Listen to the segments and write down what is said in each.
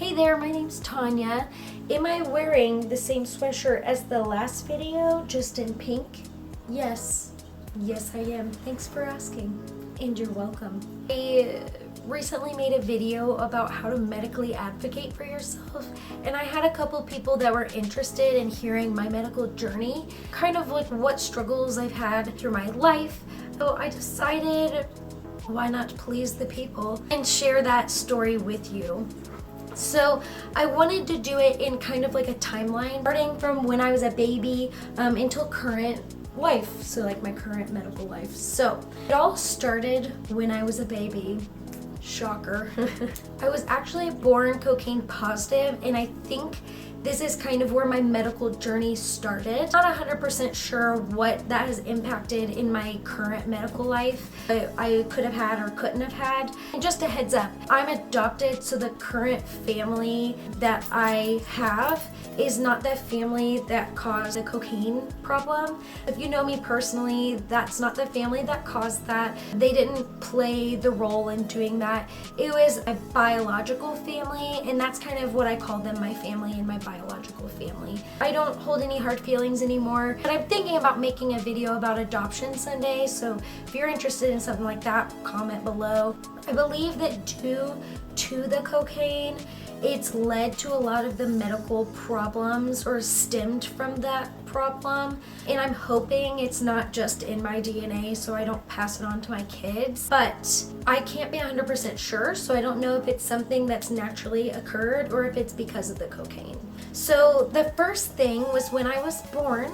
Hey there, my name's Tanya. Am I wearing the same sweatshirt as the last video, just in pink? Yes. Yes, I am. Thanks for asking. And you're welcome. I recently made a video about how to medically advocate for yourself, and I had a couple people that were interested in hearing my medical journey, kind of like what struggles I've had through my life. So I decided, why not please the people and share that story with you. So I wanted to do it in kind of like a timeline, starting from when I was a baby until current life, so like my current medical life. So it all started when I was a baby. Shocker. I was actually born cocaine positive, and I think this is kind of where my medical journey started. Not 100% sure what that has impacted in my current medical life. I could have had or couldn't have had. And just a heads up, I'm adopted, so the current family that I have is not the family that caused the cocaine problem. If you know me personally, that's not the family that caused that. They didn't play the role in doing that. It was a biological family, and that's kind of what I call them, my family and my biological family. I don't hold any hard feelings anymore, but I'm thinking about making a video about adoption someday, so if you're interested in something like that, comment below. I believe that due to the cocaine, it's led to a lot of the medical problems, or stemmed from that problem, and I'm hoping it's not just in my DNA so I don't pass it on to my kids, but I can't be 100% sure, so I don't know if it's something that's naturally occurred or if it's because of the cocaine. So the first thing was when I was born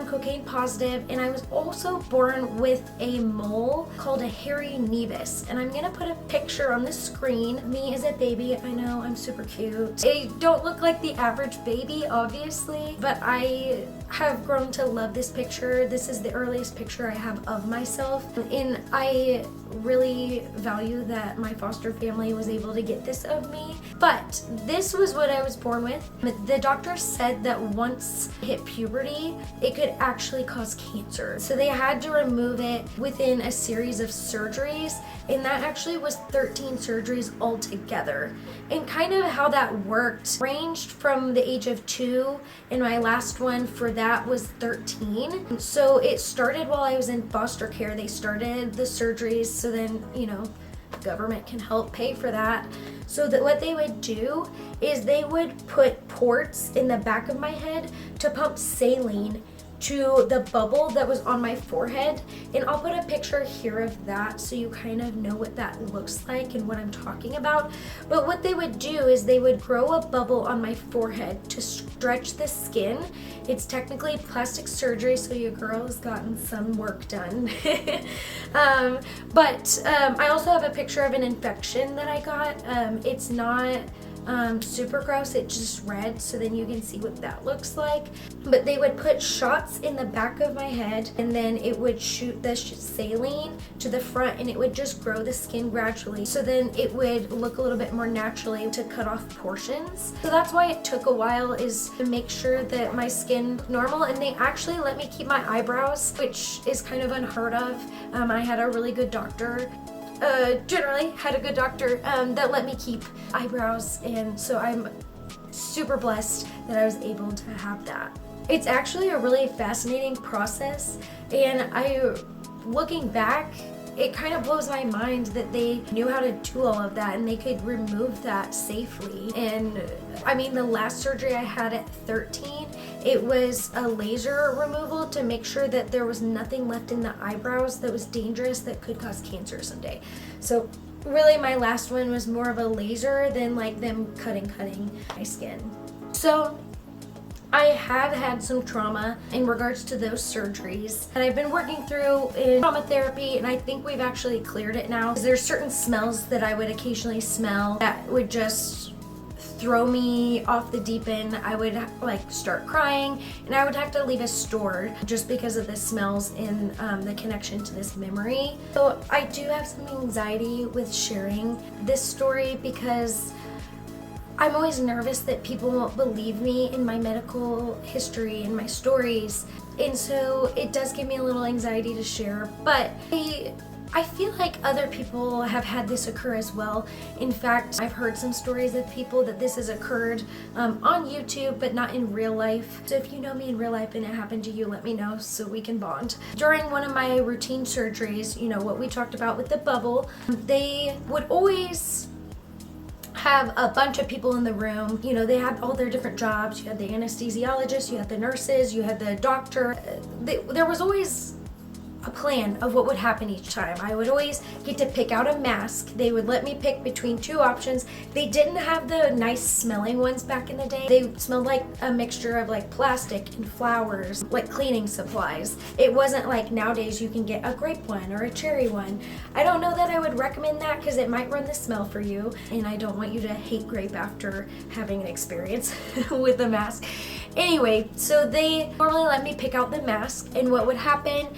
cocaine positive, and I was also born with a mole called a hairy nevus, and I'm gonna put a picture on the screen. Me as a baby, I know I'm super cute. I don't look like the average baby, obviously, but I have grown to love this picture. This is the earliest picture I have of myself, and I really value that my foster family was able to get this of me. But this was what I was born with. The doctor said that once I hit puberty, it could actually cause cancer. So they had to remove it within a series of surgeries, and that actually was 13 surgeries altogether. And kind of how that worked ranged from the age of 2, and my last one for that was 13. So it started while I was in foster care. They started the surgeries, so then, you know, government can help pay for that. So that what they would do is they would put ports in the back of my head to pump saline to the bubble that was on my forehead, and I'll put a picture here of that so you kind of know what that looks like and what I'm talking about. But what they would do is they would grow a bubble on my forehead to stretch the skin. It's technically plastic surgery, so your girl has gotten some work done. But I also have a picture of an infection that I got. It's not super gross, it's just red, so then you can see what that looks like. But they would put shots in the back of my head, and then it would shoot the saline to the front, and it would just grow the skin gradually, so then it would look a little bit more naturally to cut off portions. So that's why it took a while, is to make sure that my skin looked normal. And they actually let me keep my eyebrows, which is kind of unheard of. I had a really good doctor, generally had a good doctor that let me keep eyebrows, and so I'm super blessed that I was able to have that. It's actually a really fascinating process, and looking back, it kind of blows my mind that they knew how to do all of that and they could remove that safely. And I mean, the last surgery I had at 13, it was a laser removal to make sure that there was nothing left in the eyebrows that was dangerous that could cause cancer someday. So really my last one was more of a laser than like them cutting my skin. So I have had some trauma in regards to those surgeries that I've been working through in trauma therapy, and I think we've actually cleared it now. There's certain smells that I would occasionally smell that would just throw me off the deep end. I would like start crying, and I would have to leave a store just because of the smells and the connection to this memory. So I do have some anxiety with sharing this story because I'm always nervous that people won't believe me in my medical history and my stories, and so it does give me a little anxiety to share. But I feel like other people have had this occur as well. In fact, I've heard some stories of people that this has occurred on YouTube, but not in real life. So if you know me in real life and it happened to you, let me know so we can bond. During one of my routine surgeries, you know, what we talked about with the bubble, they would always have a bunch of people in the room. You know, they had all their different jobs. You had the anesthesiologist, you had the nurses, you had the doctor. There was always a plan of what would happen each time. I would always get to pick out a mask. They would let me pick between two options. They didn't have the nice smelling ones back in the day. They smelled like a mixture of like plastic and flowers, like cleaning supplies. It wasn't like nowadays you can get a grape one or a cherry one. I don't know that I would recommend that because it might run the smell for you, and I don't want you to hate grape after having an experience with the mask. Anyway, so they normally let me pick out the mask, and what would happen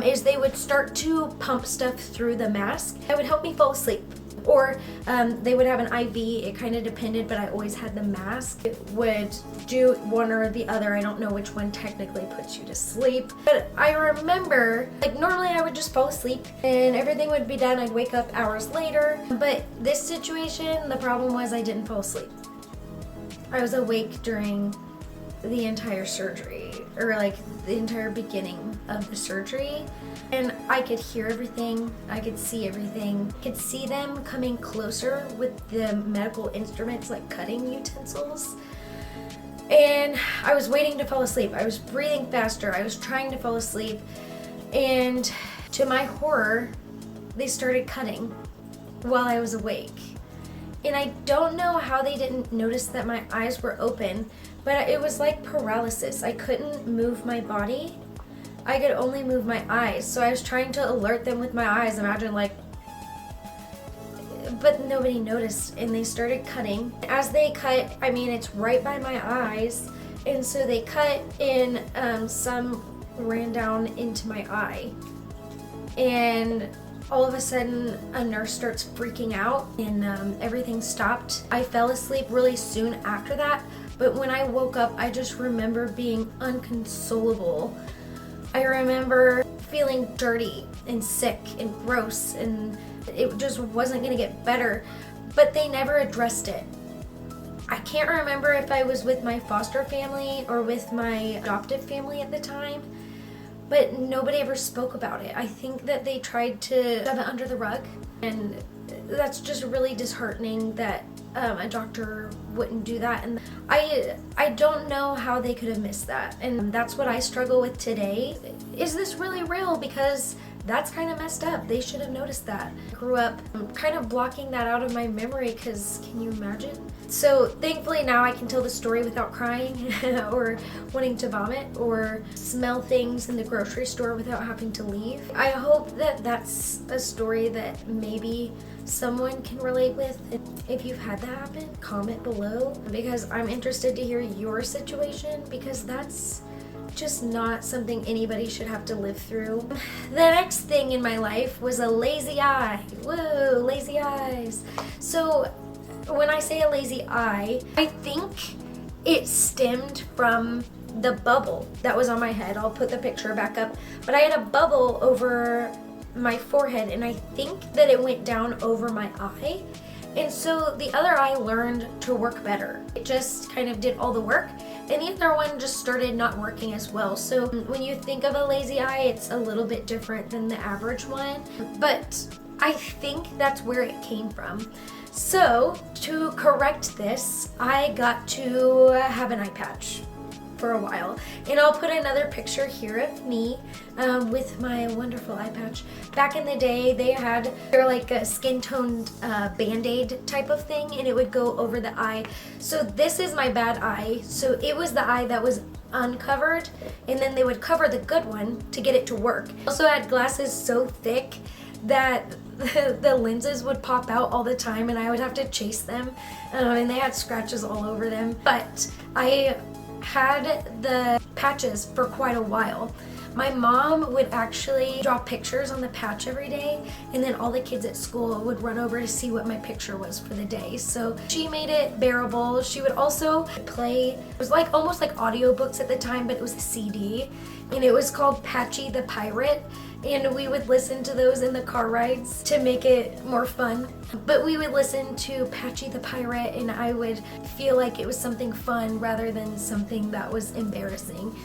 is they would start to pump stuff through the mask. It would help me fall asleep. Or they would have an IV, it kind of depended, but I always had the mask. It would do one or the other. I don't know which one technically puts you to sleep. But I remember, like normally I would just fall asleep and everything would be done. I'd wake up hours later. But this situation, the problem was I didn't fall asleep. I was awake during the entire surgery, or like the entire beginning of the surgery, and I could hear everything, I could see everything, I could see them coming closer with the medical instruments like cutting utensils, and I was waiting to fall asleep. I was breathing faster, I was trying to fall asleep, and to my horror they started cutting while I was awake. And I don't know how they didn't notice that my eyes were open, but it was like paralysis. I couldn't move my body. I could only move my eyes. So I was trying to alert them with my eyes. Imagine like, but nobody noticed, and they started cutting. As they cut, I mean, it's right by my eyes. And so they cut and some ran down into my eye. And all of a sudden, a nurse starts freaking out, and everything stopped. I fell asleep really soon after that, but when I woke up, I just remember being inconsolable. I remember feeling dirty and sick and gross, and it just wasn't gonna get better, but they never addressed it. I can't remember if I was with my foster family or with my adoptive family at the time, but nobody ever spoke about it. I think that they tried to shove it under the rug, and that's just really disheartening that a doctor wouldn't do that. And I don't know how they could have missed that, and that's what I struggle with today. Is this really real? Because that's kind of messed up. They should have noticed that. I grew up kind of blocking that out of my memory, because can you imagine? So thankfully now I can tell the story without crying or wanting to vomit or smell things in the grocery store without having to leave. I hope that that's a story that maybe someone can relate with. If you've had that happen, comment below, because I'm interested to hear your situation, because that's just not something anybody should have to live through. The next thing in my life was a lazy eye. Whoa, lazy eyes. So when I say a lazy eye, I think it stemmed from the bubble that was on my head. I'll put the picture back up, but I had a bubble over my forehead, and I think that it went down over my eye, and so the other eye learned to work better. It just kind of did all the work, and the other one just started not working as well. So when you think of a lazy eye, it's a little bit different than the average one, but I think that's where it came from. So to correct this, I got to have an eye patch for a while, and I'll put another picture here of me with my wonderful eye patch. Back in the day, they're like a skin toned band-aid type of thing, and it would go over the eye. So this is my bad eye, so it was the eye that was uncovered, and then they would cover the good one to get it to work. I also had glasses so thick that the lenses would pop out all the time, and I would have to chase them, and they had scratches all over them. But I had the patches for quite a while. My mom would actually draw pictures on the patch every day, and then all the kids at school would run over to see what my picture was for the day. So she made it bearable. She would also play, it was like almost like audiobooks at the time, but it was a CD, and it was called Patchy the Pirate. and we would listen to those in the car rides to make it more fun. But we would listen to Patchy the Pirate, and I would feel like it was something fun rather than something that was embarrassing.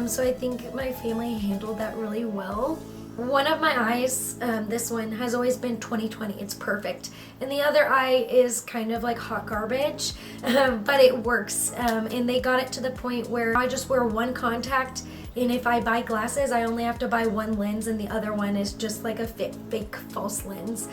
So I think my family handled that really well. One of my eyes, this one, has always been 20/20. It's perfect. And the other eye is kind of like hot garbage, but it works. And they got it to the point where I just wear one contact, and if I buy glasses, I only have to buy one lens, and the other one is just like a fake false lens.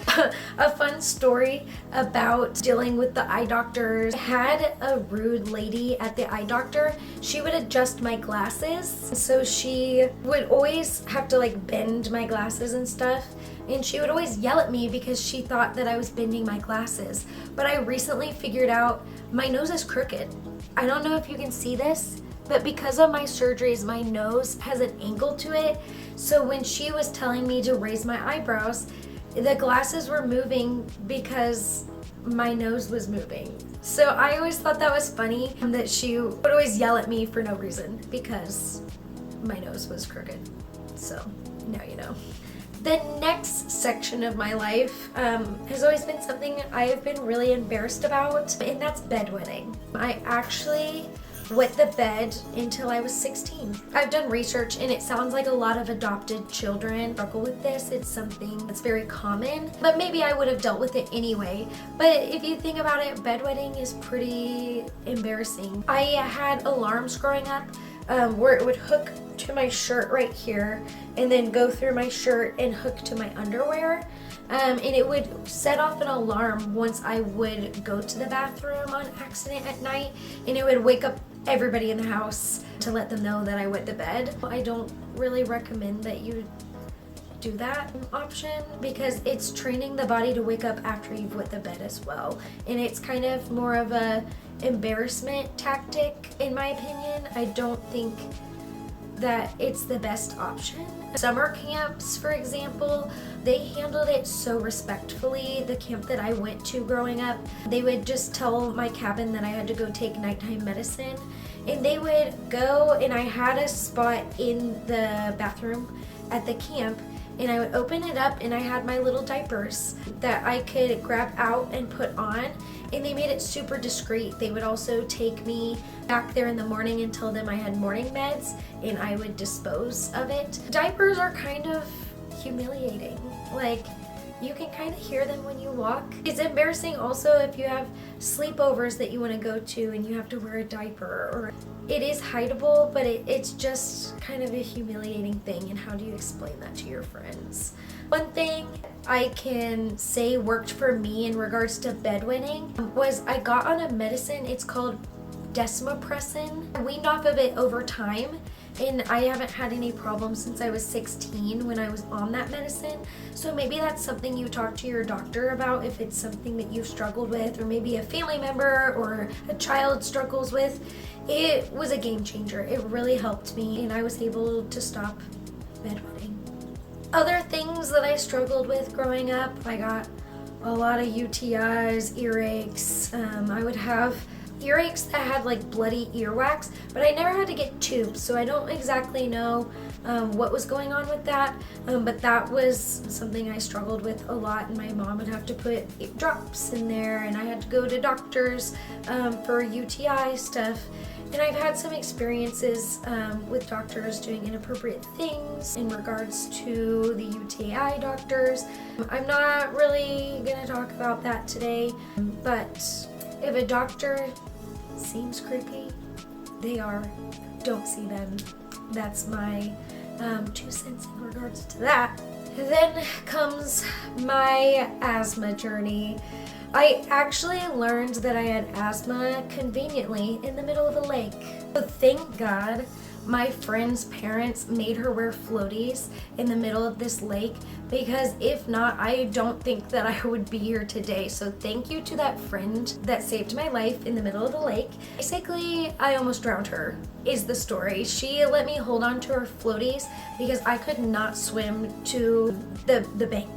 A fun story about dealing with the eye doctors. I had a rude lady at the eye doctor. She would adjust my glasses, so she would always have to like bend my glasses and stuff. And she would always yell at me because she thought that I was bending my glasses. But I recently figured out my nose is crooked. I don't know if you can see this, but because of my surgeries, my nose has an angle to it. So when she was telling me to raise my eyebrows, the glasses were moving because my nose was moving. So I always thought that was funny, that she would always yell at me for no reason because my nose was crooked. So now you know. The next section of my life has always been something I have been really embarrassed about, and that's bedwetting. I actually wet the bed until I was 16. I've done research, and it sounds like a lot of adopted children struggle with this. It's something that's very common, but maybe I would have dealt with it anyway. But if you think about it, bedwetting is pretty embarrassing. I had alarms growing up where it would hook to my shirt right here and then go through my shirt and hook to my underwear. And it would set off an alarm once I would go to the bathroom on accident at night, and it would wake up everybody in the house to let them know that I wet the bed. I don't really recommend that you do that option because it's training the body to wake up after you've wet the bed as well, and it's kind of more of a embarrassment tactic in my opinion. I don't think that it's the best option. Summer camps, for example, they handled it so respectfully. The camp that I went to growing up, they would just tell my cabin that I had to go take nighttime medicine, and they would go, and I had a spot in the bathroom at the camp, and I would open it up, and I had my little diapers that I could grab out and put on, and they made it super discreet. They would also take me back there in the morning and tell them I had morning meds, and I would dispose of it. Diapers are kind of humiliating. Like, you can kind of hear them when you walk. It's embarrassing also if you have sleepovers that you want to go to and you have to wear a diaper, or it is hideable, but it's just kind of a humiliating thing. And how do you explain that to your friends? One thing I can say worked for me in regards to bedwetting was I got on a medicine. It's called desmopressin. I weaned off of it over time, and I haven't had any problems since I was 16 when I was on that medicine. So maybe that's something you talk to your doctor about if it's something that you've struggled with, or maybe a family member or a child struggles with. It was a game changer. It really helped me, and I was able to stop bedwetting. Other things that I struggled with growing up, I got a lot of UTIs, earaches. I would have earaches that had like bloody earwax, but I never had to get tubes, so I don't exactly know what was going on with that, but that was something I struggled with a lot, and my mom would have to put drops in there, and I had to go to doctors for UTI stuff. And I've had some experiences with doctors doing inappropriate things in regards to the UTI doctors. I'm not really going to talk about that today, but if a doctor seems creepy, they are. Don't see them. That's my 2 cents in regards to that. Then comes my asthma journey. I actually learned that I had asthma conveniently in the middle of a lake. So thank God my friend's parents made her wear floaties in the middle of this lake, because if not, I don't think that I would be here today. So thank you to that friend that saved my life in the middle of the lake. Basically, I almost drowned her, is the story. She let me hold on to her floaties because I could not swim to the bank.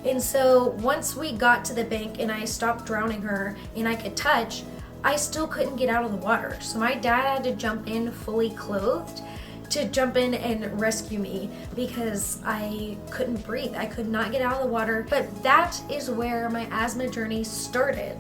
And so once we got to the bank and I stopped drowning her and I could touch, I still couldn't get out of the water. So my dad had to jump in fully clothed, to jump in and rescue me because I couldn't breathe. I could not get out of the water. But that is where my asthma journey started.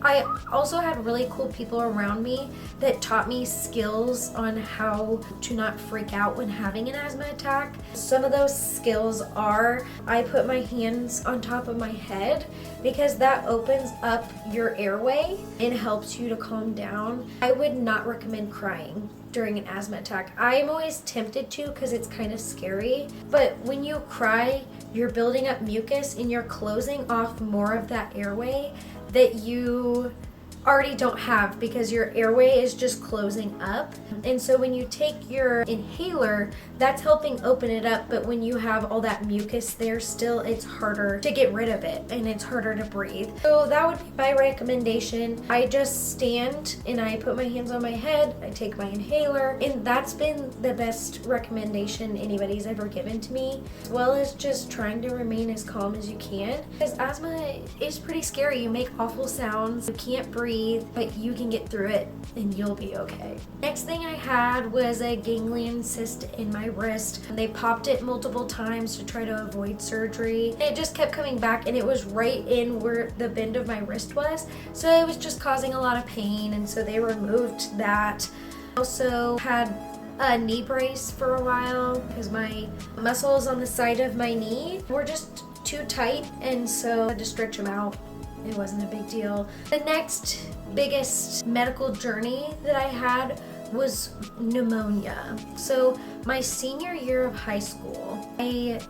I also had really cool people around me that taught me skills on how to not freak out when having an asthma attack. Some of those skills are I put my hands on top of my head because that opens up your airway and helps you to calm down. I would not recommend crying during an asthma attack. I'm always tempted to because it's kind of scary, but when you cry, you're building up mucus and you're closing off more of that airway that you already don't have because your airway is just closing up. And so when you take your inhaler, that's helping open it up, but when you have all that mucus there still, it's harder to get rid of it and it's harder to breathe. So that would be my recommendation. I just stand and I put my hands on my head, I take my inhaler, and that's been the best recommendation anybody's ever given to me, as well as just trying to remain as calm as you can, because asthma is pretty scary. You make awful sounds, you can't breathe, but you can get through it and you'll be okay. Next thing I had was a ganglion cyst in my wrist. They popped it multiple times to try to avoid surgery. It just kept coming back and it was right in where the bend of my wrist was. So it was just causing a lot of pain, and so they removed that. Also had a knee brace for a while because my muscles on the side of my knee were just too tight, and so I had to stretch them out. It wasn't a big deal. The next biggest medical journey that I had was pneumonia. So my senior year of high school, I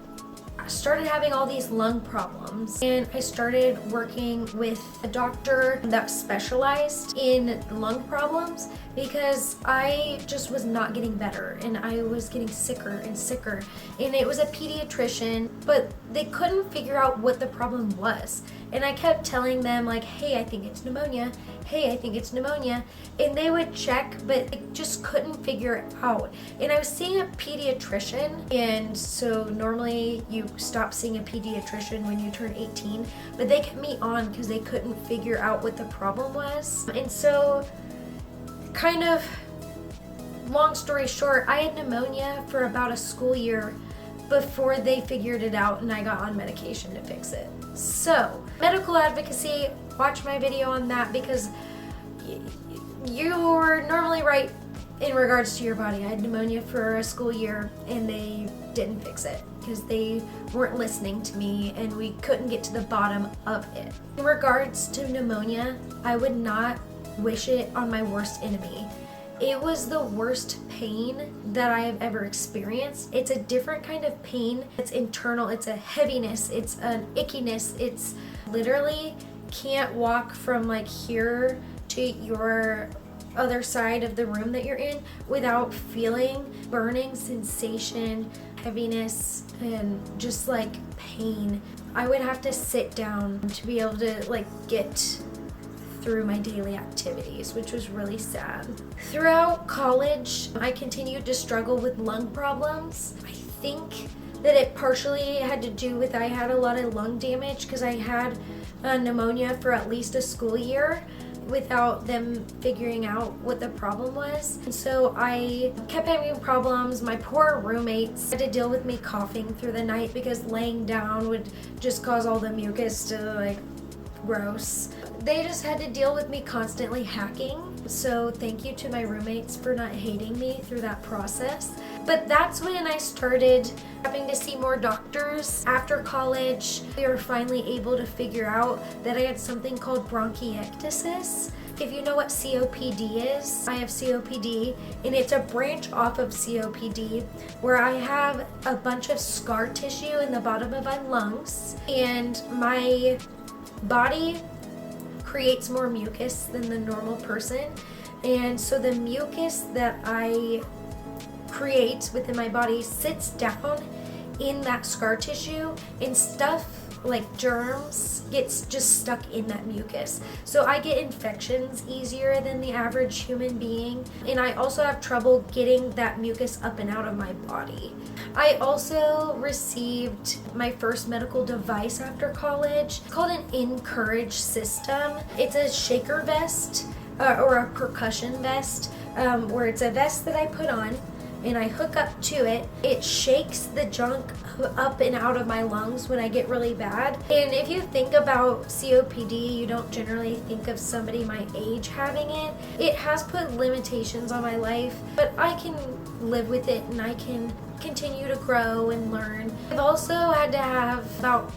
started having all these lung problems, and I started working with a doctor that specialized in lung problems because I just was not getting better and I was getting sicker and sicker. And it was a pediatrician, but they couldn't figure out what the problem was. And I kept telling them like, hey, I think it's pneumonia. Hey, I think it's pneumonia. And they would check, but they just couldn't figure it out. And I was seeing a pediatrician, and so normally you stop seeing a pediatrician when you turn 18, but they kept me on because they couldn't figure out what the problem was. And so, kind of long story short, I had pneumonia for about a school year before they figured it out and I got on medication to fix it. So, medical advocacy, watch my video on that because you're normally right in regards to your body. I had pneumonia for a school year and they didn't fix it because they weren't listening to me and we couldn't get to the bottom of it. In regards to pneumonia, I would not wish it on my worst enemy. It was the worst pain that I have ever experienced. It's a different kind of pain. It's internal, it's a heaviness, it's an ickiness. It's literally can't walk from like here to your other side of the room that you're in without feeling burning sensation, heaviness, and just like pain. I would have to sit down to be able to like get through my daily activities, which was really sad. Throughout college, I continued to struggle with lung problems. I think that it partially had to do with I had a lot of lung damage because I had pneumonia for at least a school year without them figuring out what the problem was. And so I kept having problems. My poor roommates had to deal with me coughing through the night because laying down would just cause all the mucus to like gross. They just had to deal with me constantly hacking. So thank you to my roommates for not hating me through that process. But that's when I started having to see more doctors. After college, we were finally able to figure out that I had something called bronchiectasis. If you know what COPD is, I have COPD, and it's a branch off of COPD where I have a bunch of scar tissue in the bottom of my lungs, and my body creates more mucus than the normal person. And so the mucus that I create within my body sits down in that scar tissue, and stuff like germs gets just stuck in that mucus. So I get infections easier than the average human being, and I also have trouble getting that mucus up and out of my body. I also received my first medical device after college. It's called an Encourage system. It's a shaker vest or a percussion vest, where it's a vest that I put on, and I hook up to it, it shakes the junk up and out of my lungs when I get really bad. And if you think about COPD, you don't generally think of somebody my age having it. It has put limitations on my life, but I can live with it and I can continue to grow and learn. I've also had to have about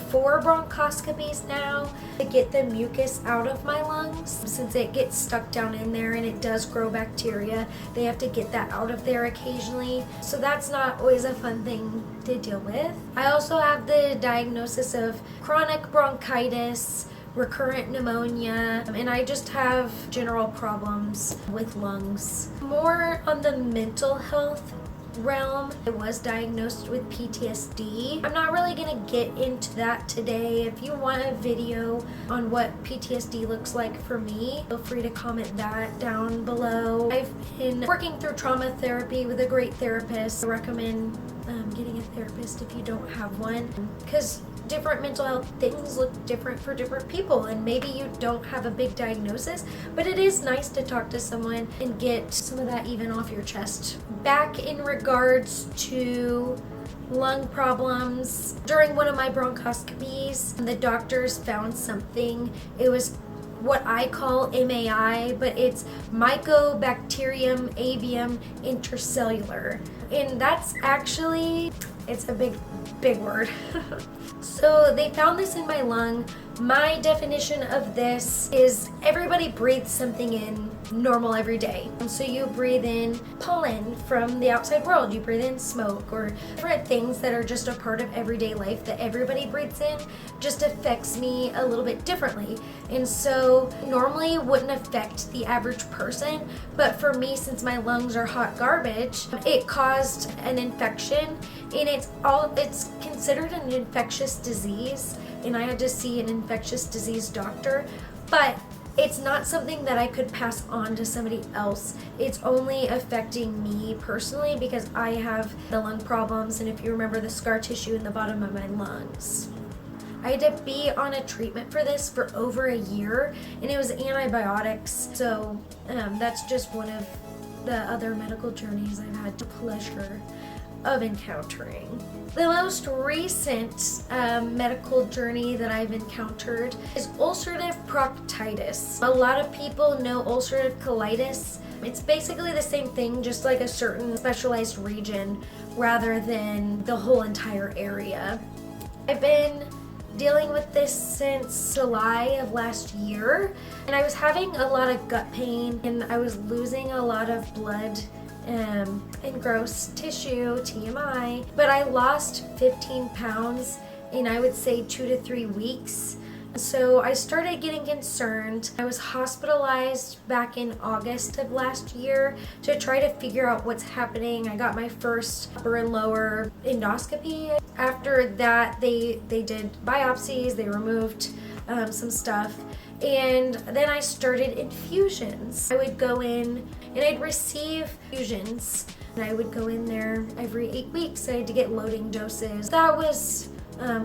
4 bronchoscopies now to get the mucus out of my lungs. Since it gets stuck down in there and it does grow bacteria, they have to get that out of there occasionally. So that's not always a fun thing to deal with. I also have the diagnosis of chronic bronchitis, recurrent pneumonia, and I just have general problems with lungs. More on the mental health realm, I was diagnosed with PTSD. I'm not really gonna get into that today. If you want a video on what PTSD looks like for me, feel free to comment that down below. I've been working through trauma therapy with a great therapist. I recommend getting a therapist if you don't have one, because different mental health things look different for different people, and maybe you don't have a big diagnosis, but it is nice to talk to someone and get some of that even off your chest. Back in regards to lung problems, during one of my bronchoscopies, the doctors found something. It was what I call MAI, but it's mycobacterium avium intracellulare, and that's actually, it's a big word. So they found this in my lung. My definition of this is everybody breathes something in normal every day. So you breathe in pollen from the outside world, you breathe in smoke, or different things that are just a part of everyday life that everybody breathes in, just affects me a little bit differently. And so normally it wouldn't affect the average person, but for me, since my lungs are hot garbage, it caused an infection, and it's considered an infectious disease, and I had to see an infectious disease doctor, but it's not something that I could pass on to somebody else. It's only affecting me personally because I have the lung problems, and if you remember, the scar tissue in the bottom of my lungs. I had to be on a treatment for this for over a year, and it was antibiotics. So that's just one of the other medical journeys I've had the pleasure of encountering. The most recent medical journey that I've encountered is ulcerative proctitis. A lot of people know ulcerative colitis. It's basically the same thing, just like a certain specialized region rather than the whole entire area. I've been dealing with this since July of last year, and I was having a lot of gut pain, and I was losing a lot of blood and gross tissue, TMI, but I lost 15 pounds in, I would say, 2 to 3 weeks. So I started getting concerned. I was hospitalized back in August of last year to try to figure out what's happening. I got my first upper and lower endoscopy. After that, they did biopsies, they removed some stuff, and then I started infusions. I would go in and I'd receive infusions, and I would go in there every 8 weeks. I had to get loading doses. That was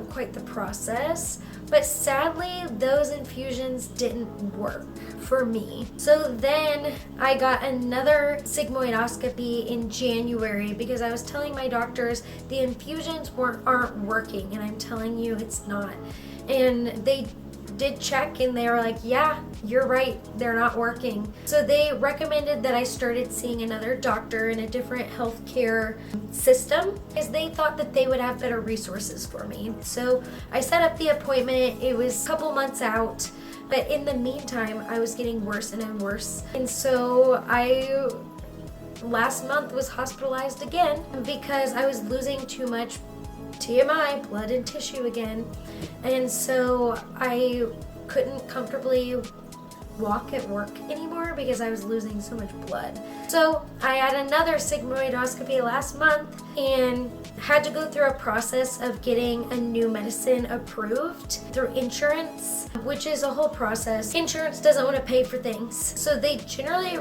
quite the process, but sadly those infusions didn't work for me. So then I got another sigmoidoscopy in January because I was telling my doctors the infusions aren't working, and I'm telling you it's not. And they did check, and they were like, yeah, you're right, they're not working. So they recommended that I started seeing another doctor in a different healthcare system because they thought that they would have better resources for me. So I set up the appointment. It was a couple months out, but in the meantime I was getting worse and worse, and so I last month was hospitalized again because I was losing too much TMI, blood and tissue again, and so I couldn't comfortably walk at work anymore because I was losing so much blood. So I had another sigmoidoscopy last month and had to go through a process of getting a new medicine approved through insurance, which is a whole process. Insurance doesn't want to pay for things, so they generally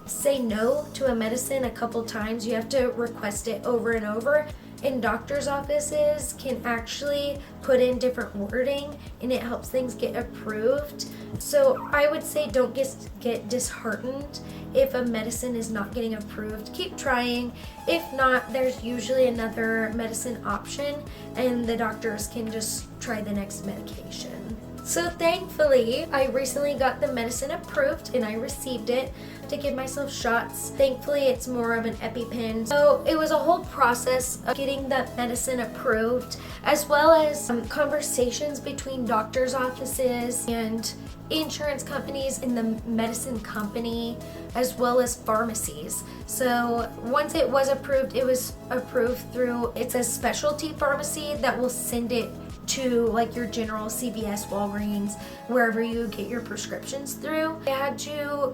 say no to a medicine a couple times. You have to request it over and over. in doctor's offices can actually put in different wording, and it helps things get approved. So I would say don't get disheartened if a medicine is not getting approved. Keep trying. If not, there's usually another medicine option, and the doctors can just try the next medication. So thankfully, I recently got the medicine approved and I received it to give myself shots. Thankfully, it's more of an EpiPen. So it was a whole process of getting that medicine approved, as well as conversations between doctors' offices and insurance companies in the medicine company, as well as pharmacies. So once it was approved, it was approved through, it's a specialty pharmacy that will send it to like your general CVS, Walgreens, wherever you get your prescriptions through. I had to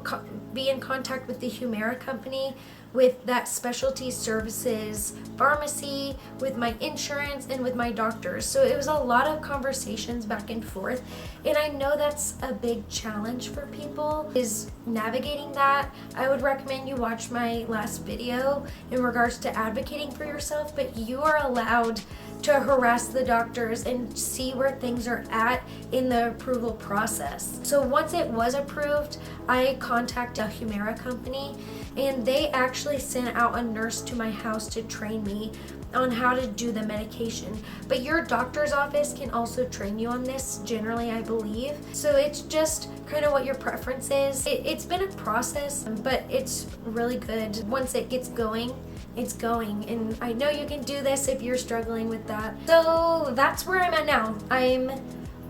be in contact with the Humira company, with that specialty services pharmacy, with my insurance, and with my doctors. So it was a lot of conversations back and forth, and I know that's a big challenge for people, is navigating that. I would recommend you watch my last video in regards to advocating for yourself, but you are allowed to harass the doctors and see where things are at in the approval process. So once it was approved, I contacted a Humira company, and they actually sent out a nurse to my house to train me on how to do the medication. But your doctor's office can also train you on this, generally, I believe. So it's just kind of what your preference is. It's been a process, but it's really good. Once it gets going, it's going, and I know you can do this if you're struggling with that. So that's where I'm at now. I'm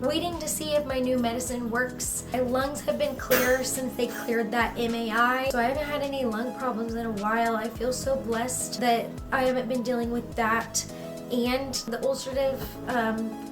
waiting to see if my new medicine works. My lungs have been clear since they cleared that MAI, so I haven't had any lung problems in a while. I feel so blessed that I haven't been dealing with that and the ulcerative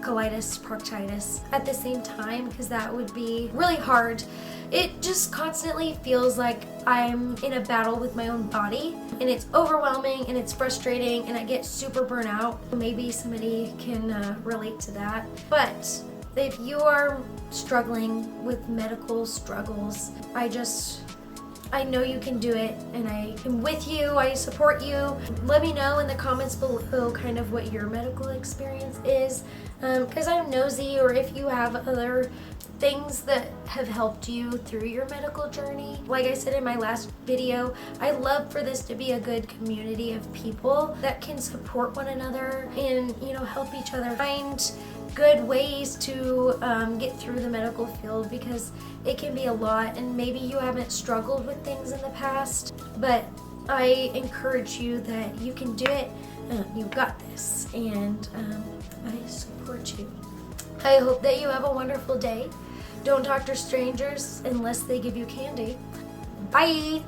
colitis, proctitis at the same time, because that would be really hard. It just constantly feels like I'm in a battle with my own body, and it's overwhelming and it's frustrating, and I get super burnt out. Maybe somebody can relate to that. But if you are struggling with medical struggles, I know you can do it, and I am with you. I support you. Let me know in the comments below kind of what your medical experience is, because I'm nosy, or if you have other things that have helped you through your medical journey. Like I said in my last video, I love for this to be a good community of people that can support one another and, you know, help each other find good ways to get through the medical field, because it can be a lot, and maybe you haven't struggled with things in the past, but I encourage you that you can do it. You've got this, and I support you. I hope that you have a wonderful day. Don't talk to strangers unless they give you candy. Bye!